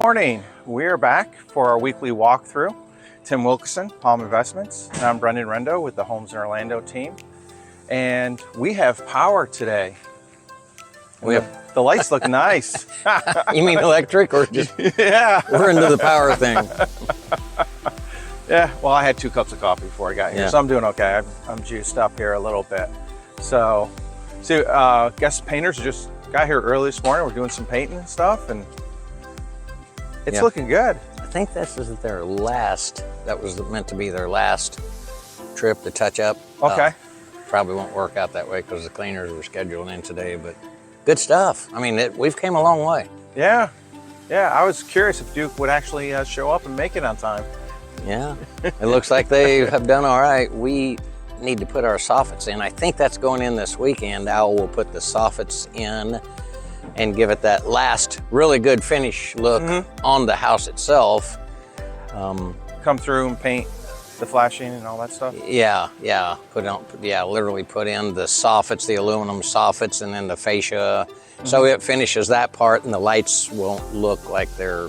Morning. We're back for our weekly walkthrough. Tim Wilkerson, Palm Investments, and I'm Brendan Rendo with the Homes in Orlando team. And we have power today. The lights look nice. You mean electric or just? Yeah. We're into the power thing. Yeah, well, I had 2 cups of coffee before I got here, so I'm doing okay. I'm juiced up here a little bit. So, guest painters just got here early this morning. We're doing some painting and stuff, and it's looking good. I think this is their last, that was meant to be their last trip to touch up. Okay. Probably won't work out that way because the cleaners were scheduled in today, but good stuff. I mean, we've came a long way. Yeah. Yeah, I was curious if Duke would actually show up and make it on time. Yeah, it looks like they have done all right. We need to put our soffits in. I think that's going in this weekend. Al will put the soffits in and give it that last really good finish look on the house itself. Come through and paint the flashing and all that stuff? Yeah, literally put in the soffits, the aluminum soffits, and then the fascia. So it finishes that part and the lights won't look like they're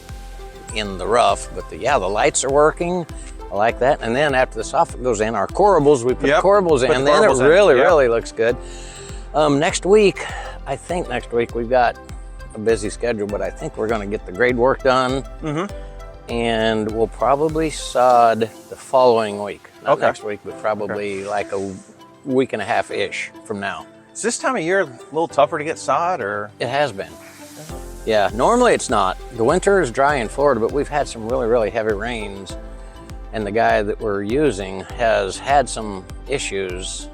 in the rough, but the lights are working. I like that. And then after the soffit goes in, our corables, we put the corables in, and then it really looks good. Next week, I think next week we've got a busy schedule, but I think we're gonna get the grade work done. And we'll probably sod the following week. Not next week, but probably like a week and a half-ish from now. Is this time of year a little tougher to get sod, or? It has been. Yeah, normally it's not. The winter is dry in Florida, but we've had some really heavy rains, and the guy that we're using has had some issues.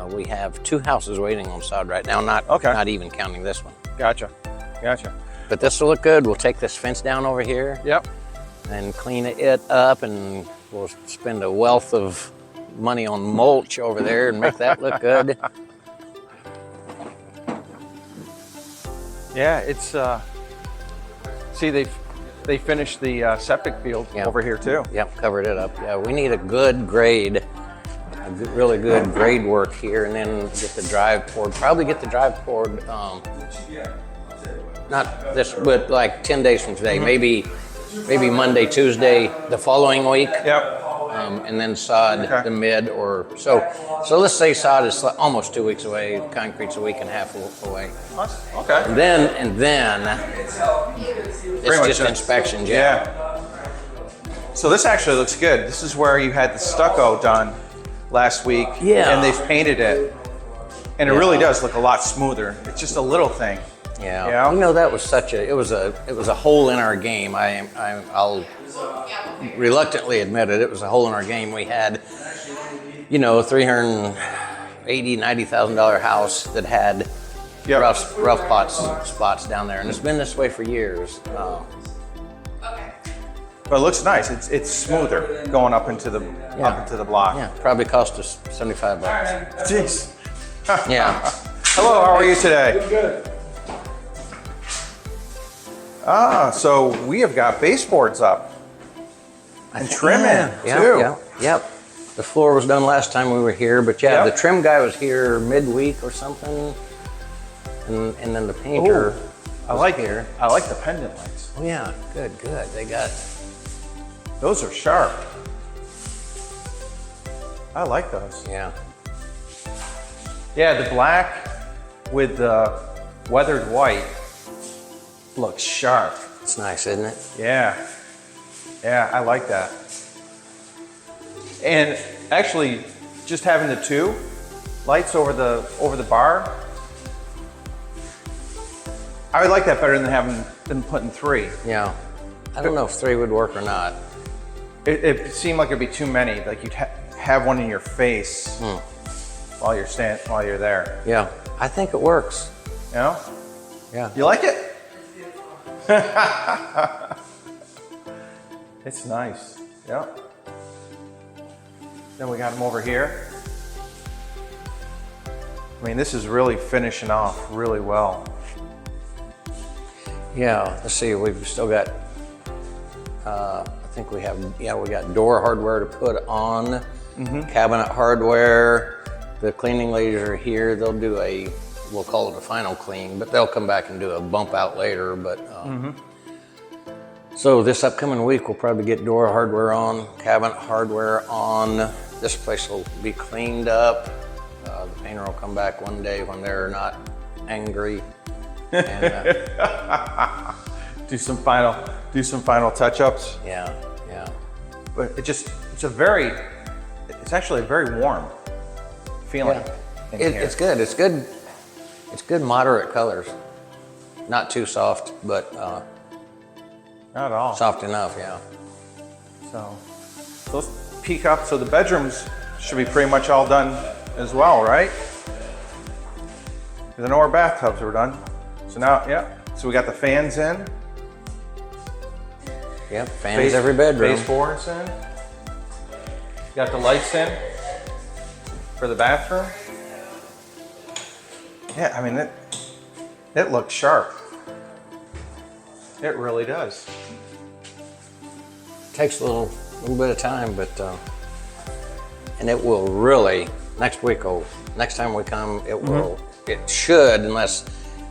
We have 2 houses waiting on sod right now, not even counting this one. Gotcha. But this will look good. We'll take this fence down over here. Yep. And clean it up, and we'll spend a wealth of money on mulch over there and make that look good. Yeah, it's see, they finished the septic field over here too. Yep, covered it up. Yeah, we need a good grade, really good grade work here, and then get the drive poured. Probably get the drive poured, not this, but like 10 days from today, maybe Monday, Tuesday, the following week. Yep. And then sod the mid or so. So let's say sod is almost 2 weeks away. Concrete's a week and a half away. Okay. And then it's just inspections. Yeah. So this actually looks good. This is where you had the stucco done last week. Yeah. And they've painted it, and it really does look a lot smoother. It's just a little thing. Yeah. You know, that was it was a hole in our game. I'll reluctantly admit it. It was a hole in our game. We had, $380,000, $90,000 house that had rough spots down there, and it's been this way for years. But it looks nice. It's smoother going up into the block. Yeah, probably cost us $75. Jeez. Yeah. Hello. How are you today? Doing good. So we have got baseboards up and trimming too. Yep. The floor was done last time we were here, but the trim guy was here midweek or something, and then the painter. I like the pendant lights. Oh yeah, good. They got. Those are sharp. I like those. Yeah. Yeah, the black with the weathered white looks sharp. It's nice, isn't it? Yeah, I like that. And actually, just having the 2 lights over the bar, I would like that better than putting 3. Yeah. I don't know if 3 would work or not. It seemed like it'd be too many. Like you'd have one in your face while you're there. Yeah, I think it works. You know? Yeah. You like it? It's nice. Yeah. Then we got them over here. I mean, this is really finishing off really well. Yeah, let's see, we've still got, I think we got door hardware to put on, cabinet hardware. The cleaning ladies are here. They'll do we'll call it a final clean, but they'll come back and do a bump out later. But So this upcoming week, we'll probably get door hardware on, cabinet hardware on. This place will be cleaned up. The painter will come back one day when they're not angry. And, do some final touch-ups. yeah. But it's actually a very warm feeling in here. It's good. It's good moderate colors. Not too soft, but Not at all. soft enough, yeah. So let's peek up. So the bedrooms should be pretty much all done as well, right? Because I know our bathtubs are done. So now, yeah. So we got the fans in. Yep, fans every bedroom. Baseboards in. Got the lights in for the bathroom. Yeah, I mean, it looks sharp. It really does. Takes a little bit of time, but and it will really next time we come, it should, unless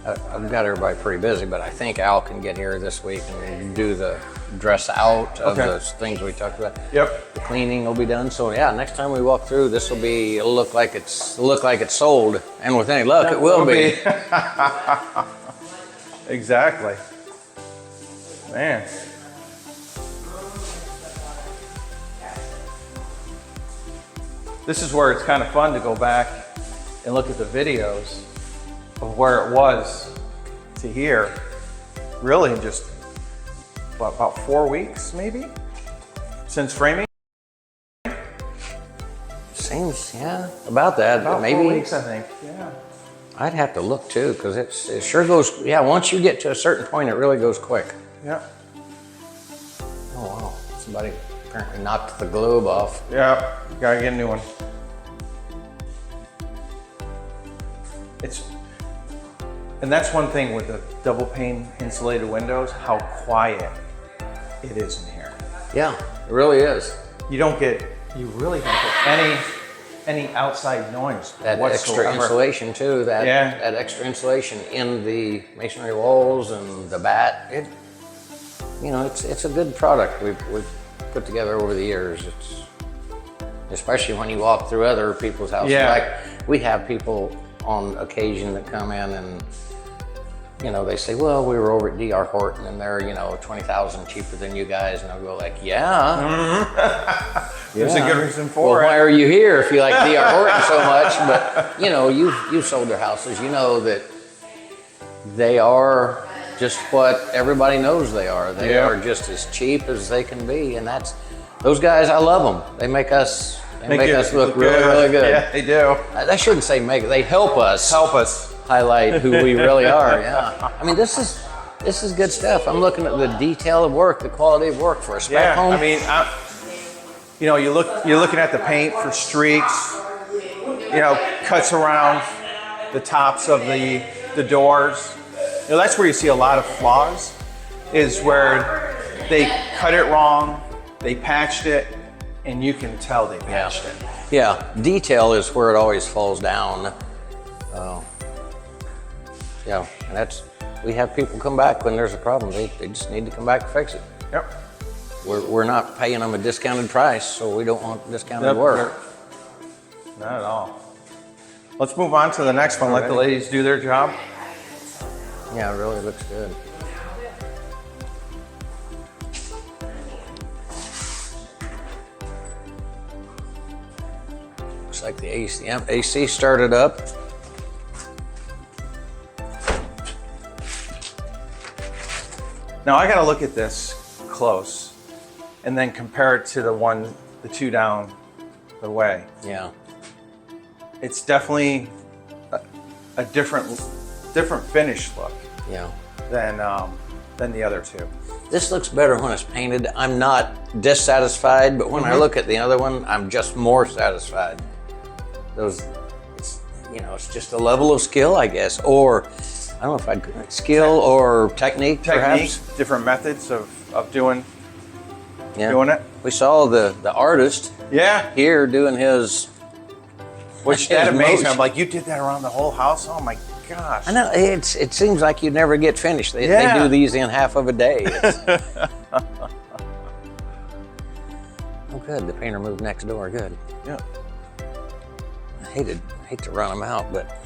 I've got everybody pretty busy, but I think Al can get here this week and do the dress out of the things we talked about. Yep. The cleaning will be done. So yeah, next time we walk through, it'll look like it's sold, and with any luck, it will be. Exactly. Man. This is where it's kind of fun to go back and look at the videos of where it was to here. Really in just about 4 weeks maybe since framing. Seems, yeah, about that. About maybe 4 weeks, I think. Yeah. I'd have to look too, because it sure goes. Yeah, once you get to a certain point, it really goes quick. Yeah. Oh wow! Somebody apparently knocked the globe off. Yeah. Gotta get a new one. And that's one thing with the double pane insulated windows, how quiet it is in here. Yeah, it really is. You really don't get any outside noise That whatsoever. extra insulation too. That extra insulation in the masonry walls and the bat. It's a good product we've put together over the years. It's especially when you walk through other people's houses. Yeah. Like we have people on occasion that come in and they say, well, we were over at DR Horton and they're, $20,000 cheaper than you guys. And I'll go like, yeah. There's a good reason for it. Why are you here if you like DR Horton so much? But, you've sold their houses. You know that they are just what everybody knows they are. They are just as cheap as they can be. And those guys, I love them. They make us look really, really good. Yeah, they do. I shouldn't say they help us. Highlight who we really are. Yeah. I mean, this is good stuff. I'm looking at the detail of work, the quality of work for a spec home. I mean, you're looking at the paint for streaks, cuts around the tops of the doors. That's where you see a lot of flaws, is where they cut it wrong, they patched it, and you can tell they patched it. Yeah, detail is where it always falls down. Yeah, and we have people come back when there's a problem. They just need to come back and fix it. Yep. We're not paying them a discounted price, so we don't want discounted work. Not at all. Let's move on to the next one. Let the ladies do their job. Yeah, it really looks good. Looks like the AC started up. Now I got to look at this close and then compare it to the two down the way. Yeah. It's definitely a different finish look. Yeah. Than the other two. This looks better when it's painted. I'm not dissatisfied, but when I look at the other one, I'm just more satisfied. It's just a level of skill, I guess, or I don't know if skill or technique, perhaps. Different methods of doing it. We saw the artist here doing his. Which that amazed me. I'm like, you did that around the whole house? Oh my gosh. I know, it seems like you never get finished. They do these in half of a day. good. The painter moved next door. Good. Yeah. I hate to run them out, but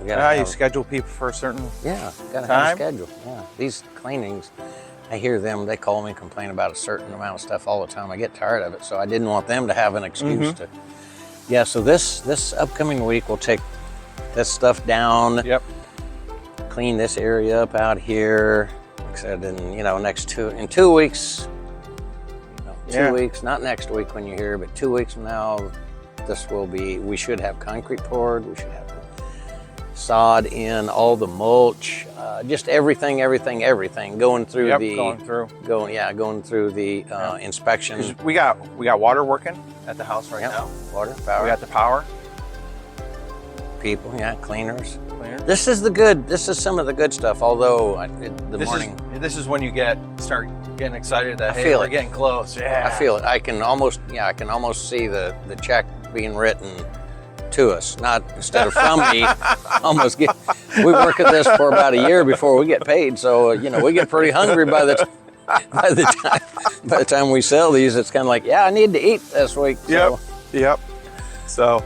we gotta You schedule people for a certain gotta have time? a schedule. Yeah, these cleanings, I hear them. They call me and complain about a certain amount of stuff all the time. I get tired of it, so I didn't want them to have an excuse to. Yeah. So this upcoming week we'll take this stuff down. Yep. Clean this area up out here. Like I said, in in 2 weeks. 2 weeks, not next week when you're here, but 2 weeks from now, we should have concrete poured, we should have the sod in, all the mulch, just everything, going through going through the inspection. We got water working at the house right now. Water, power. We got the power. People, cleaners. Cleaner. This is some of the good stuff, although This is when you start getting excited that feel we're it. getting close. Yeah. I feel it. I can almost see the check being written to us, not instead of from me. We work at this for about a year before we get paid, so we get pretty hungry by the time we sell these. It's kind of like, I need to eat this week. So. Yep. So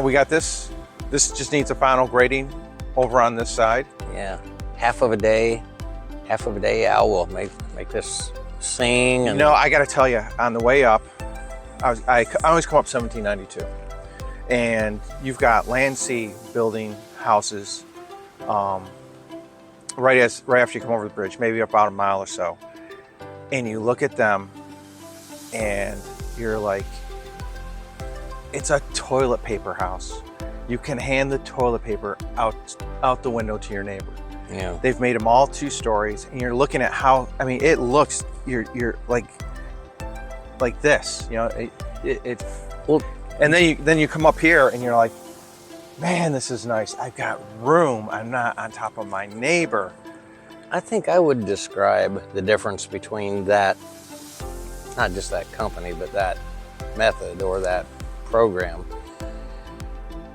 we got this. This just needs a final grading over on this side. Yeah, half of a day. Al will make this sing. And I got to tell you, on the way up, I always come up 1792, and you've got land sea building houses, right after you come over the bridge, maybe about a mile or so, and you look at them, and you're like, it's a toilet paper house. You can hand the toilet paper out the window to your neighbor. Yeah. They've made them all 2 stories, and you're looking at how, it looks, you're like this, and then you come up here and you're like, man, this is nice. I've got room. I'm not on top of my neighbor. I think I would describe the difference between that, not just that company, but that method or that program.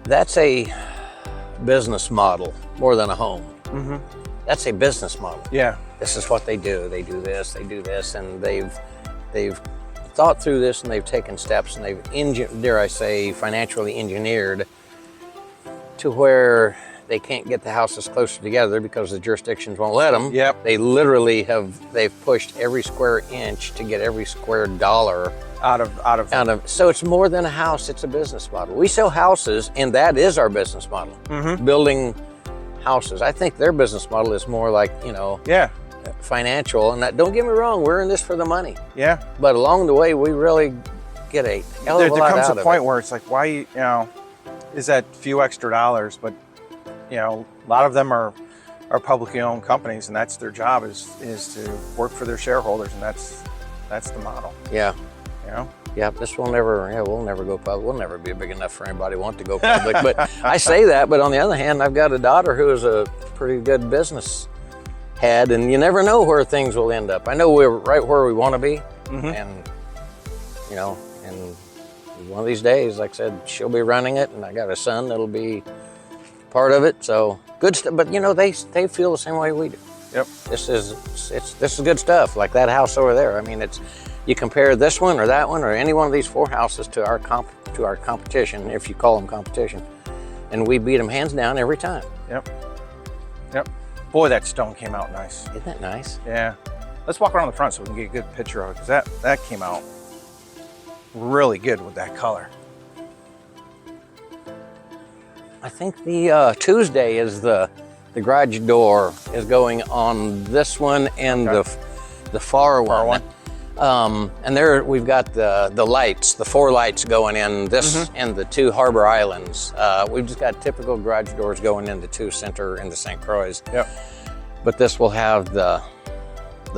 That's a business model more than a home. Mm-hmm. That's a business model. Yeah. This is what they do. They do this, and they've thought through this, and they've taken steps, and they've, dare I say, financially engineered to where they can't get the houses closer together because the jurisdictions won't let them. Yep. They literally they've pushed every square inch to get every square dollar out of. So it's more than a house, it's a business model. We sell houses, and that is our business model. Mm-hmm. Building houses. I think their business model is more like, financial. And don't get me wrong, we're in this for the money. Yeah. But along the way, we really get a hell of a lot out of it. There comes a point where it's like, why, is that few extra dollars? But, a lot of them are publicly owned companies, and that's their job is to work for their shareholders, and that's the model. Yeah. Yeah, we'll never go public. We'll never be big enough for anybody who wants to go public. But I say that, but on the other hand, I've got a daughter who is a pretty good business head, and you never know where things will end up. I know we're right where we want to be, and one of these days, like I said, she'll be running it, and I got a son that'll be part of it. So good stuff. But they feel the same way we do. Yep. This is good stuff. Like that house over there. You compare this one or that one or any one of these 4 houses to our competition, if you call them competition, and we beat them hands down every time. Yep. Boy, that stone came out nice. Isn't that nice? Yeah. Let's walk around the front so we can get a good picture of it, because that came out really good with that color. I think the Tuesday is the garage door is going on this one and the far one. And there we've got the lights, the 4 lights going in this and the 2 Harbor Islands. We've just got typical garage doors going into 2 center into St. Croix. Yep. But this will have the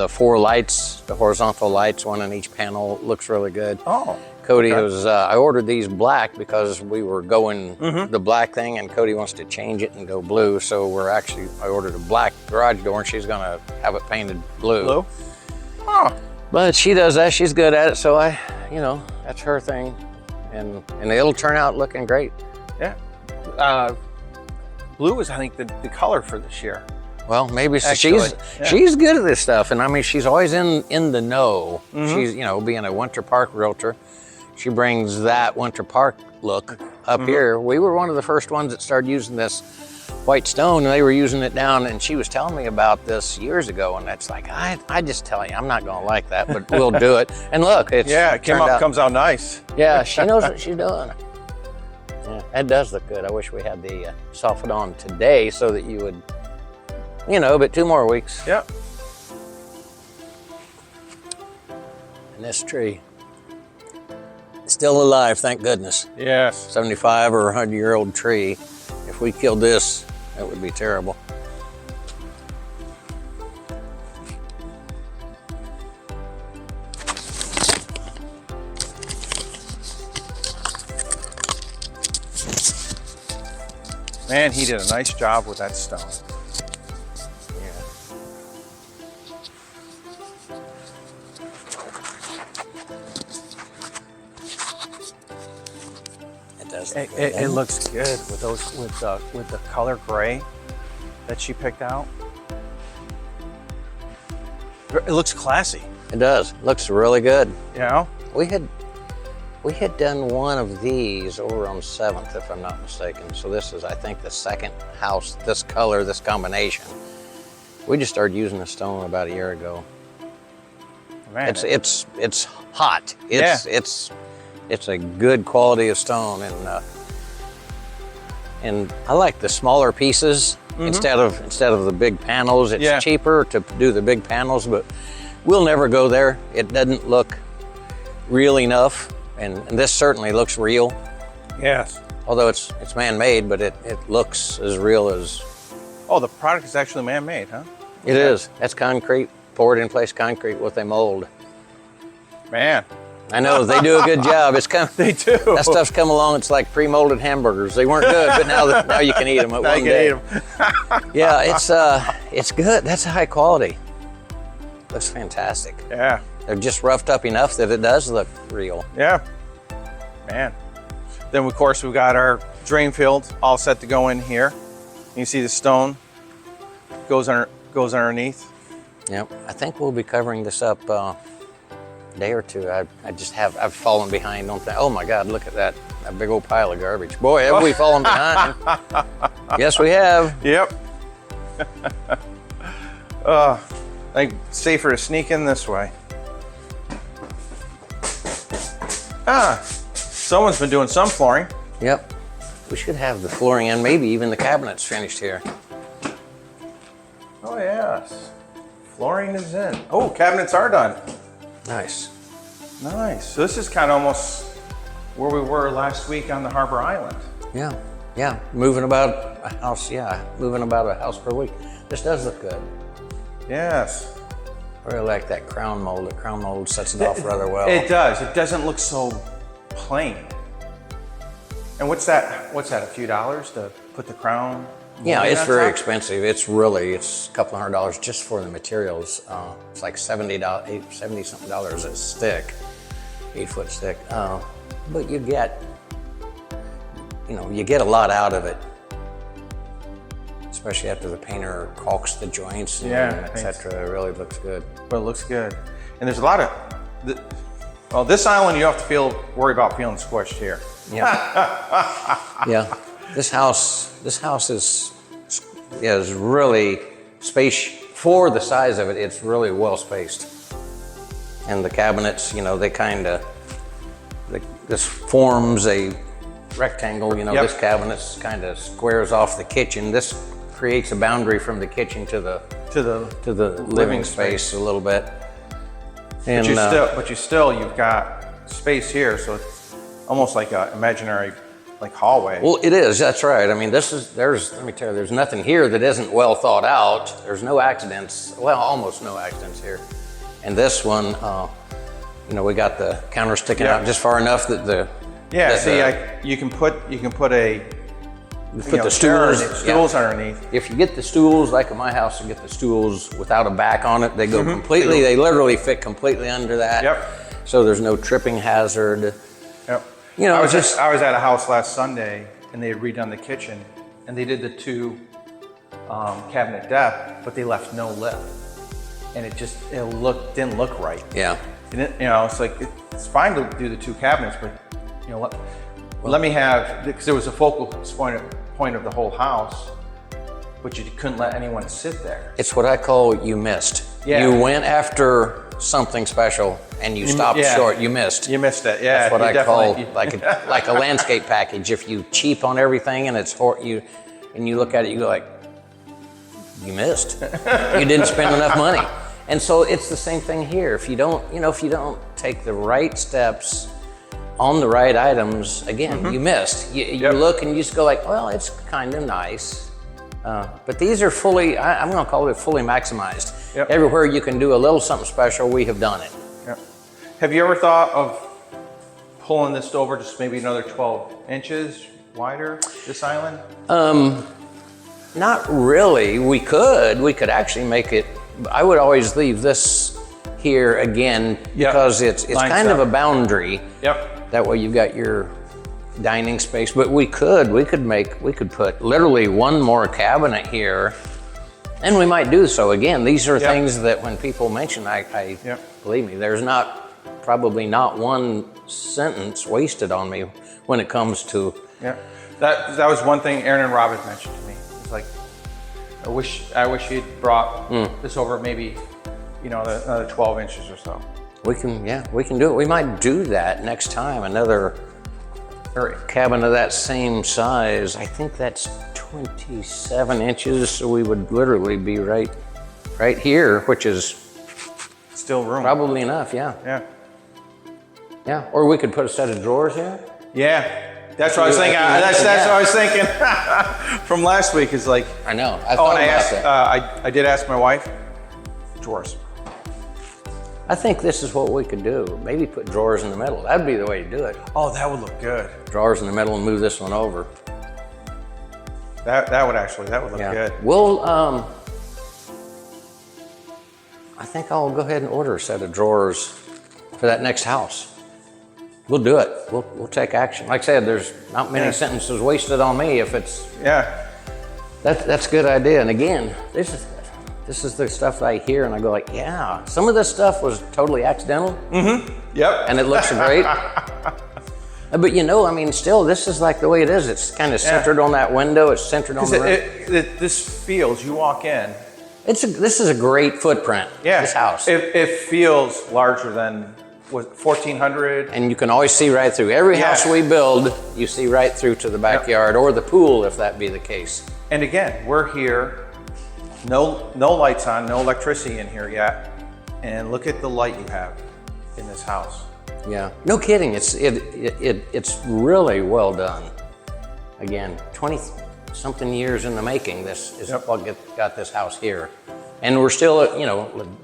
4 lights, the horizontal lights, 1 in each panel. Looks really good. Oh. Cody was, I ordered these black because we were going the black thing, and Cody wants to change it and go blue. So I ordered a black garage door, and she's gonna have it painted blue. Blue? Oh. But she does that, she's good at it. So that's her thing. And it'll turn out looking great. Yeah. Blue is, I think, the color for this year. Well, maybe Actually, she's good at this stuff, and I mean, she's always in the know. She's, you know, being a Winter Park realtor, she brings that Winter Park look up here. We were one of the first ones that started using this white stone, and they were using it down, and she was telling me about this years ago, and it's like, I just tell you, I'm not gonna like that, but we'll do it. And look, it's it comes out nice. Yeah, she knows what she's doing. Yeah, that does look good. I wish we had the softened on today so that you would, you know, but 2 more weeks. Yep. And this tree, still alive, thank goodness. Yes. 75 or 100-year-old tree. If we killed this, that would be terrible. Man, he did a nice job with that stone. Yeah. It does. It looks good with those with the color gray that she picked out. It looks classy. It does. Looks really good. You know? We had done one of these over on 7th, if I'm not mistaken. So this is, I think, the second house, this color, this combination. We just started using the stone about a year ago. Man, It's hot. It's a good quality of stone, and I like the smaller pieces instead of the big panels. It's cheaper to do the big panels, but we'll never go there. It doesn't look real enough. And this certainly looks real. Yes. Although it's man-made, but it looks as real as... Oh, the product is actually man-made, huh? It is. That's concrete, poured in place concrete with a mold. Man. I know, they do a good job. They do. That stuff's come along, it's like pre-molded hamburgers. They weren't good, but now you can eat them at one day. Yeah, it's good. That's high quality. Looks fantastic. Yeah. They're just roughed up enough that it does look real. Yeah. Man. Then, of course, we've got our drain field all set to go in here. You can see the stone goes underneath. Yep. I think we'll be covering this up a day or two. I've fallen behind on that. Oh my God, look at that big old pile of garbage. Boy, have we fallen behind. Yes, we have. Yep. I think it's safer to sneak in this way. Someone's been doing some flooring. Yep. We should have the flooring and maybe even the cabinets finished here. Oh yes. Flooring is in. Oh, cabinets are done. Nice. Nice. So this is kind of almost where we were last week on the Harbor Island. Yeah. Yeah. Moving about a house. Yeah. Moving about a house per week. This does look good. Yes. I really like that crown mold. The crown mold sets it off rather well. It does. It doesn't look so plain. And what's that? A few dollars to put the crown? Yeah, it's very top? expensive. It's a couple $100 just for the materials. It's like $70 something a stick, 8-foot stick. But you get a lot out of it, especially after the painter caulks the joints and etc. It really looks good. But it looks good. And there's a lot of, this island you have to worry about feeling squished here. Yeah. Yeah. This house is really spacious for the size of it. It's really well spaced. And the cabinets, this forms a rectangle. This cabinet kind of squares off the kitchen. This creates a boundary from the kitchen to the living space a little bit. And you've got space here, so it's almost like an imaginary hallway. Well, it is. That's right. I mean, let me tell you, there's nothing here that isn't well thought out. There's no accidents. Well, almost no accidents here. And this one, we got the counter sticking out just far enough that you can put the stools underneath. If you get the stools, like at my house, you get the stools without a back on it. They go completely. They literally fit completely under that. Yep. So there's no tripping hazard. Yep. I was at a house last Sunday and they had redone the kitchen and they did the two cabinet depth, but they left no lip, and it didn't look right. Yeah. It's like it's fine to do the 2 cabinets, but let me have, because it was a focal point of the whole house, but you couldn't let anyone sit there. It's what I call you missed. Yeah. You went after something special and you stopped short. You missed. You missed it. Yeah. That's what I call like a landscape package. If you cheap on everything and you look at it, you go like, you missed. You didn't spend enough money. And so it's the same thing here. If you don't take the right steps on the right items, again, you missed. You look and you just go like, well, it's kind of nice. But these are fully, I'm going to call it fully maximized. Yep. Everywhere you can do a little something special, we have done it. Yep. Have you ever thought of pulling this over just maybe another 12 inches wider, this island? Not really. We could actually make it, I would always leave this here again because it's kind of a boundary. Yep. That way you've got your dining space, but we could put literally one more cabinet here, and we might do so again. These are things that when people mention, I believe me, there's probably not one sentence wasted on me when it comes to. Yeah, that was one thing Aaron and Rob had mentioned to me. It's like, I wish you'd brought this over maybe, another 12 inches or so. We can do it. We might do that next time. Another cabin of that same size. I think that's 27 inches, so we would literally be right here, which is still room. Probably enough, yeah. Or we could put a set of drawers here. Yeah. That's what I was thinking. That's what I was thinking from last week. Is like, I know. I did ask my wife. Drawers. I think this is what we could do. Maybe put drawers in the middle. That'd be the way to do it. Oh, that would look good. Drawers in the middle and move this one over. That would look good. We'll I think I'll go ahead and order a set of drawers for that next house. We'll do it. We'll take action. Like I said, there's not many sentences wasted on me if it's That's a good idea. And again, this is the stuff that I hear and I go like, yeah, some of this stuff was totally accidental. Yep. And it looks great. But still, this is like the way it is. It's kind of centered on that window. It's centered on the room. This feels, you walk in. This is a great footprint, this house. It feels larger than 1,400. And you can always see right through. Every house we build, you see right through to the backyard or the pool, if that be the case. And again, we're here, no lights on, no electricity in here yet. And look at the light you have in this house. Yeah, no kidding. It's really well done. Again, 20-something years in the making. This is what got this house here, and we're still,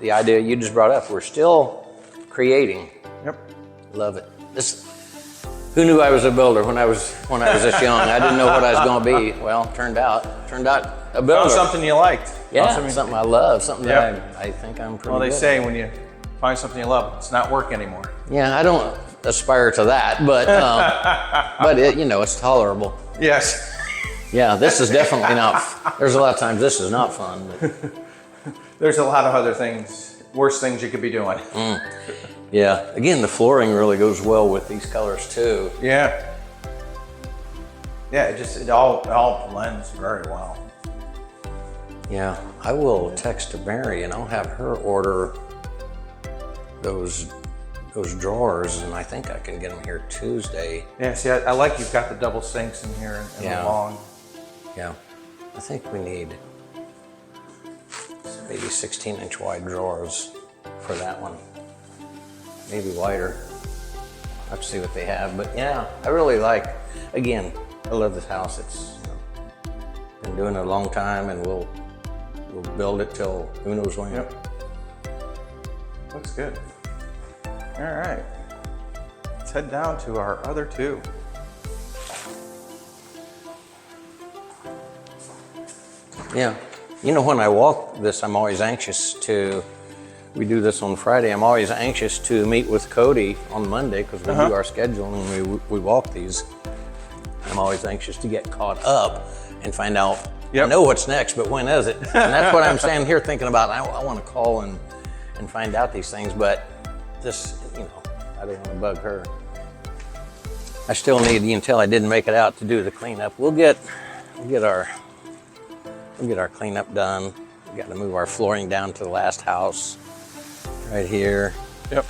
the idea you just brought up. We're still creating. Yep, love it. Who knew I was a builder when I was this young? I didn't know what I was going to be. Well, turned out a builder. Found something you liked. Yeah, something I love. Something that I think I'm pretty. Well, they good say at. when you find something you love, it's not work anymore. Yeah, I don't aspire to that, but but it's tolerable. Yes. Yeah, this is definitely not. There's a lot of times this is not fun. But. There's a lot of other things, worse things you could be doing. Yeah. Again, the flooring really goes well with these colors too. Yeah. Yeah, it all blends very well. Yeah, I will text to Mary and I'll have her order those drawers, and I think I can get them here Tuesday. Yeah, see, I like you've got the double sinks in here and the long. Yeah, I think we need maybe 16-inch wide drawers for that one. Maybe wider. I'll have to see what they have, but yeah, I really again, I love this house. It's been doing it a long time, and we'll build it till who knows when. Yep. Looks good. All right. Let's head down to our other two. Yeah. When I walk this, I'm always anxious to, we do this on Friday, I'm always anxious to meet with Cody on Monday because we do our schedule and we walk these. I'm always anxious to get caught up and find out Yep. I know what's next, but when is it? And that's what I'm standing here thinking about. I want to call and find out these things, but this, you know, I don't want to bug her. I still need, until I didn't make it out, to do the cleanup. We'll get our cleanup done. We got to move our flooring down to the last house, right here. Yep.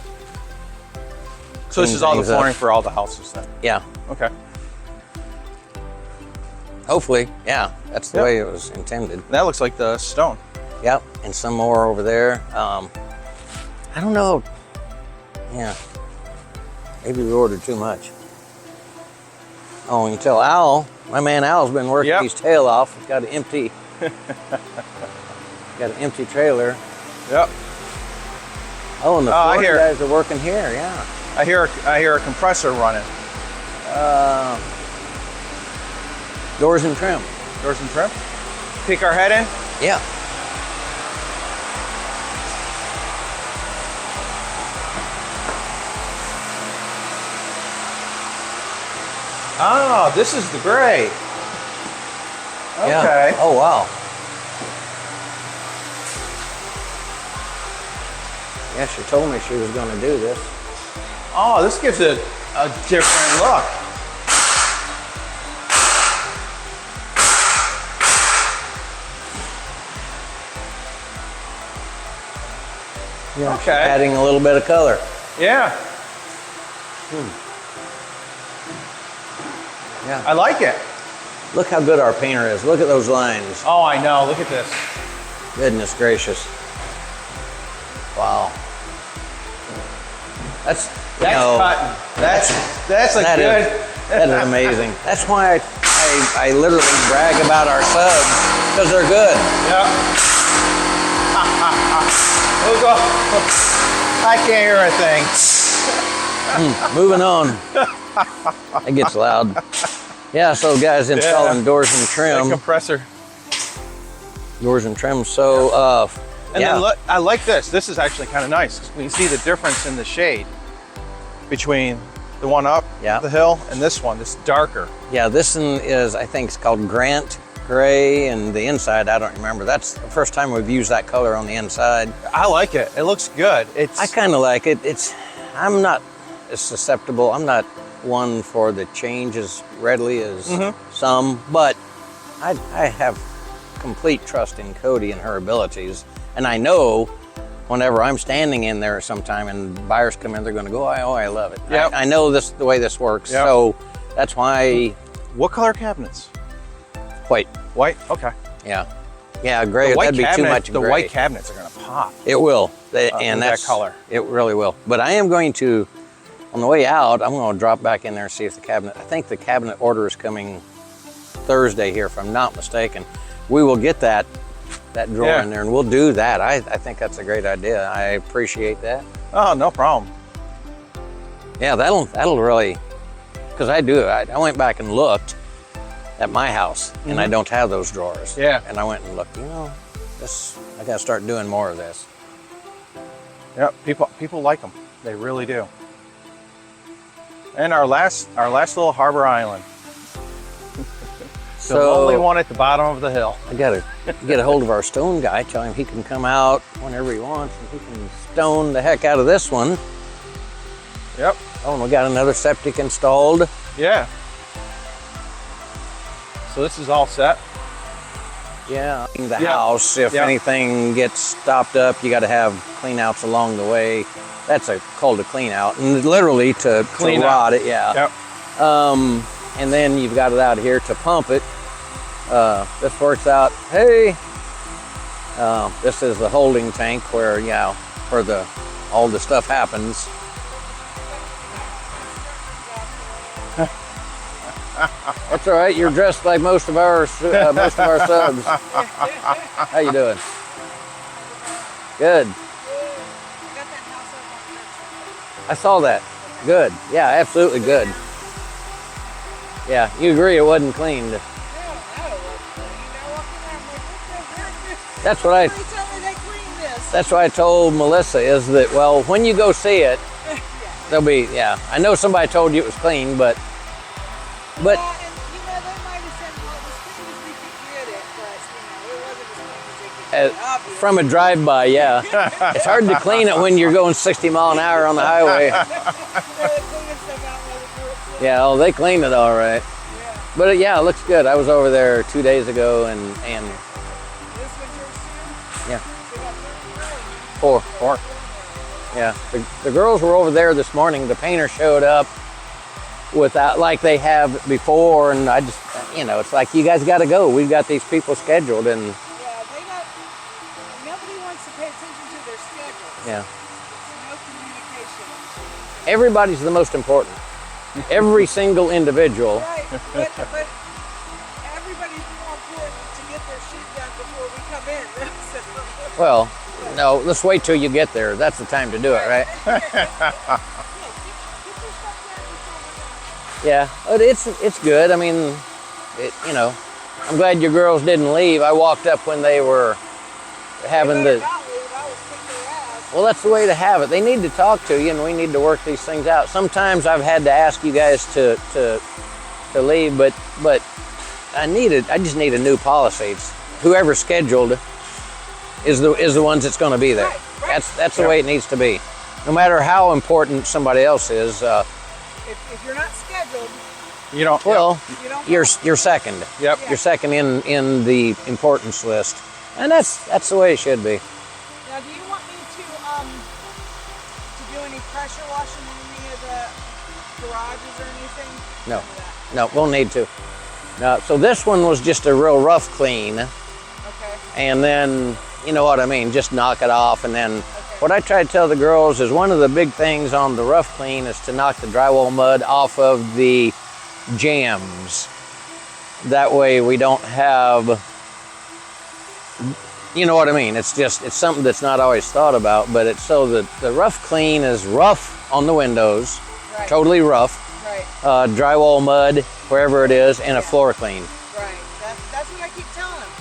So this is all the flooring for all the houses then? Yeah. Okay. Hopefully, yeah. That's the way it was intended. That looks like the stone. Yep, and some more over there. I don't know. Yeah. Maybe we ordered too much. Oh, you can tell Al, my man Al's been working his tail off. He's got an empty, trailer. Yep. Oh, and the floor guys are working here. Yeah. I hear a compressor running. Doors and trim. Doors and trim. Peek our head in. Yeah. Oh, this is the gray. Okay. Yeah. Oh, wow. Yeah, she told me she was going to do this. Oh, this gives it a different look. Yeah, okay. Adding a little bit of color. Yeah. Yeah. I like it. Look how good our painter is. Look at those lines. Oh, I know. Look at this. Goodness gracious. Wow. That's cutting. That's a good. That is amazing. That's why I literally brag about our subs, because they're good. Yeah. I can't hear a thing. Moving on. It gets loud. Yeah, so guys, installing doors and trim. The compressor. Doors and trim. So, and then look, I like this. This is actually kind of nice. We can see the difference in the shade between the one up the hill and this one. This darker. Yeah, this one is, I think it's called Grant Gray, and the inside, I don't remember. That's the first time we've used that color on the inside. I like it. It looks good. I kind of like it. I'm not as susceptible. I'm not one for the change as readily as some, but I have complete trust in Cody and her abilities. And I know whenever I'm standing in there sometime and buyers come in, they're going to go, oh, I love it. Yep. I know the way this works. Yep. So that's why. What color cabinets? White. White? Okay. Yeah. Yeah, gray. That'd be too much the gray. White cabinets are going to pop. It will. And that's that color. It really will. But I am going to, on the way out, I'm going to drop back in there and see if the cabinet, I think the cabinet order is coming Thursday here, if I'm not mistaken. We will get that drawer in there and we'll do that. I think that's a great idea. I appreciate that. Oh, no problem. Yeah, that'll really, because I do. I went back and looked at my house and I don't have those drawers. Yeah. And I went and looked, I got to start doing more of this. Yeah, people like them. They really do. And our last little harbor island. The only one at the bottom of the hill. I got to get a hold of our stone guy, tell him he can come out whenever he wants and he can stone the heck out of this one. Yep. Oh, and we got another septic installed. Yeah. So this is all set. Yeah. In the house, if anything gets stopped up, you got to have clean outs along the way. That's called a clean out, and literally to rod it. Yeah. Yep. And then you've got it out here to pump it. This works out. Hey, this is the holding tank where all the stuff happens. That's all right. You're dressed like most of our subs. How you doing? Good. I saw that. Good. Yeah, absolutely good. Yeah, you agree it wasn't cleaned. That's what I told Melissa, is that, well, when you go see it, there'll be, I know somebody told you it was clean, but. Well, and, they might have said, well, it was clean this week, you did it, but from a drive-by, yeah. It's hard to clean it when you're going 60 mile an hour on the highway. Yeah, oh, they cleaned it all right. Yeah. But yeah, it looks good. I was over there 2 days ago and This one's yours too? yeah, They got 30 four. Four. Yeah, the girls were over there this morning. The painter showed up without, like they have before, and I just, you know, it's like, you guys got to go. We've got these people scheduled, and Yeah, they got, nobody wants to pay attention to their schedules. yeah, No communication. everybody's the most important. Every single individual. Right, but everybody's more important to get their shit done before we come in. So, Well, no, let's wait till you get there. That's the time to do it, right? Yeah, but it's good. I mean, you know, I'm glad your girls didn't leave. I walked up when they were having the. Well, that's the way to have it. They need to talk to you, and we need to work these things out. Sometimes I've had to ask you guys to leave, but I just need a new policy. It's whoever scheduled is the ones that's going to be there. Right. That's the way it needs to be. No matter how important somebody else is. If you're not scheduled, You don't. Well, you don't. you're second. Yep. You're second in the importance list, and that's the way it should be. Now, do you want me to do any pressure washing in any of the garages or anything? No. None of No, we'll need to. No, so this one was just a real rough clean, that. Okay. and then you know what I mean. Just knock it off, and then. Okay. What I try to tell the girls is one of the big things on the rough clean is to knock the drywall mud off of the jams. That way we don't have, you know what I mean? It's something that's not always thought about, but it's so that the rough clean is rough on the windows, Right. totally rough, Right. drywall mud, wherever it is, and a floor clean. Right. That's what I keep telling them.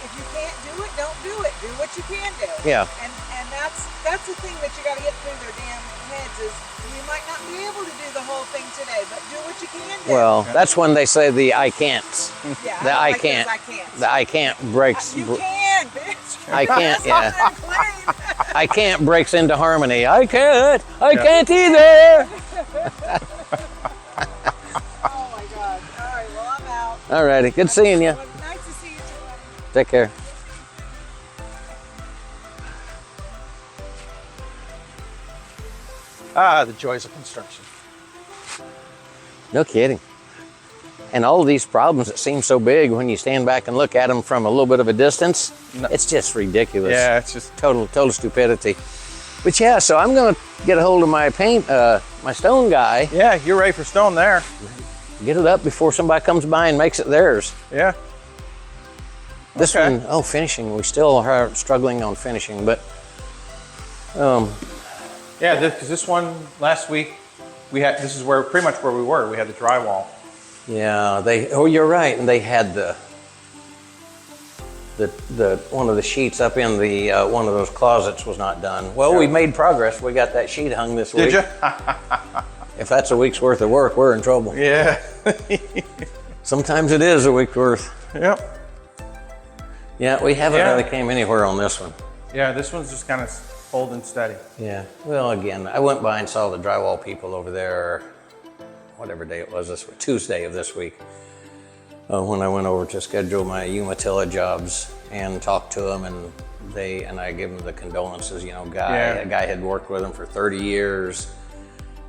If you can't do it, don't do it. Do what you can do. Yeah. And that's the thing that you got to get through their damn heads is you might not be able to do the whole thing today, but do what you can do. Well, that's when they say the I can'ts. yeah, The don't I like those can't. I can't. The I can't breaks. You can, bitch. I can't, That's all yeah. that claim. I can't breaks into harmony. I can't either. Oh my God. All right, well, I'm out. Alrighty, good seeing you. Well, nice to see you, Joanne. Take care. Ah, the joys of construction. No kidding. And all of these problems that seem so big when you stand back and look at them from a little bit of a distance, it's just ridiculous. Yeah, it's just Total stupidity. But yeah, so I'm gonna get a hold of my my stone guy, yeah. You're ready for stone there. get it up before somebody comes by and makes it theirs. Yeah. This Okay. one, finishing. We still are struggling on finishing, but Yeah, because this one last week we had. This is where pretty much where we were. We had the drywall. yeah, you're right, and they had the one of the sheets up in the one of those closets was not done. Well, we made progress. We got that sheet hung this week. Did you? If that's a week's worth of work, we're in trouble. Yeah. Sometimes it is a week's worth. Yep. Yeah, we haven't Yeah. really came anywhere on this one. Yeah, this one's just kind of holding steady. Yeah. Well, again, I went by and saw the drywall people over there, whatever day it was, Tuesday of this week, when I went over to schedule my Umatilla jobs and talked to them, and I gave them the condolences. You know, a guy had worked with them for 30 years,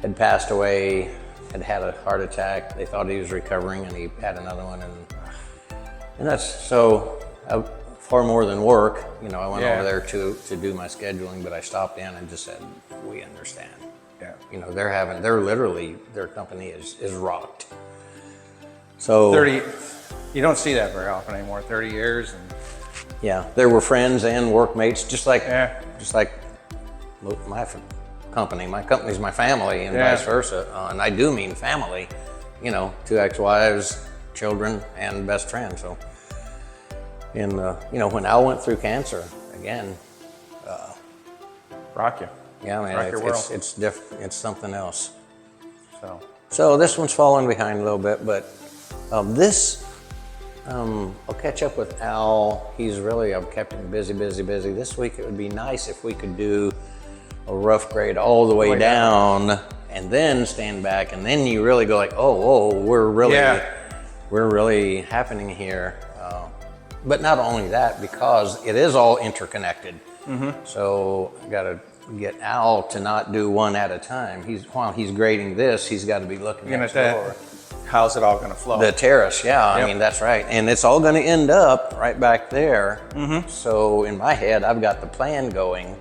had passed away, had a heart attack. They thought he was recovering, and he had another one, and that's so. Far more than work, you know. I went over there to do my scheduling, but I stopped in and just said, "We understand." Yeah. You know, they're literally, their company is rocked. So 30. You don't see that very often anymore. 30 years and yeah, there were friends and workmates, just like Yeah. my company. My company's my family, and Yeah. vice versa. And I do mean family. You know, 2 ex-wives, children, and best friend. So. And you know, when Al went through cancer again, rock you. yeah, I Rock mean, your world. it's different. It's something else. So So this one's falling behind a little bit, but this I'll catch up with Al. I've kept him busy. This week it would be nice if we could do a rough grade all the way down and then stand back, and then you really go like, oh, we're really happening here. But not only that, because it is all interconnected. So I got to get Al to not do one at a time. While he's grading this, he's got to be looking at that. How's it all going to flow? The terrace, I mean, that's right. And it's all going to end up right back there. So in my head, I've got the plan going.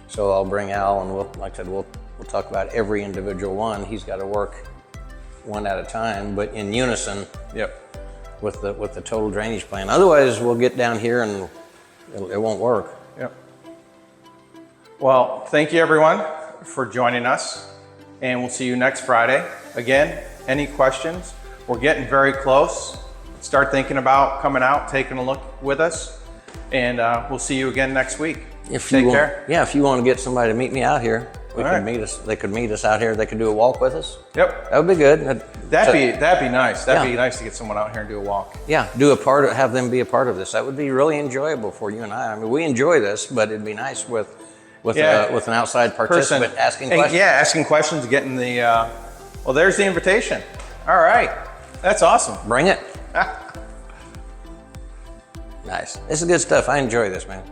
So I'll bring Al, and like I said, we'll talk about every individual one. He's got to work one at a time, but in unison. With the total drainage plan. Otherwise, we'll get down here and it won't work. Well, thank you everyone for joining us, and we'll see you next Friday. Again, any questions? We're getting very close. Start thinking about coming out, taking a look with us, and we'll see you again next week. Take care. Yeah, if you want to get somebody to meet me out here, meet us. They could meet us out here. They could do a walk with us. That would be good. That'd be nice. That'd be nice to get someone out here and do a walk. Yeah, have them be a part of this. That would be really enjoyable for you and I. I mean, we enjoy this, but it'd be nice with an outside participant asking questions. Asking questions, getting the. Well, there's the invitation. All right, that's awesome. Bring it. Nice. This is good stuff. I enjoy this, man.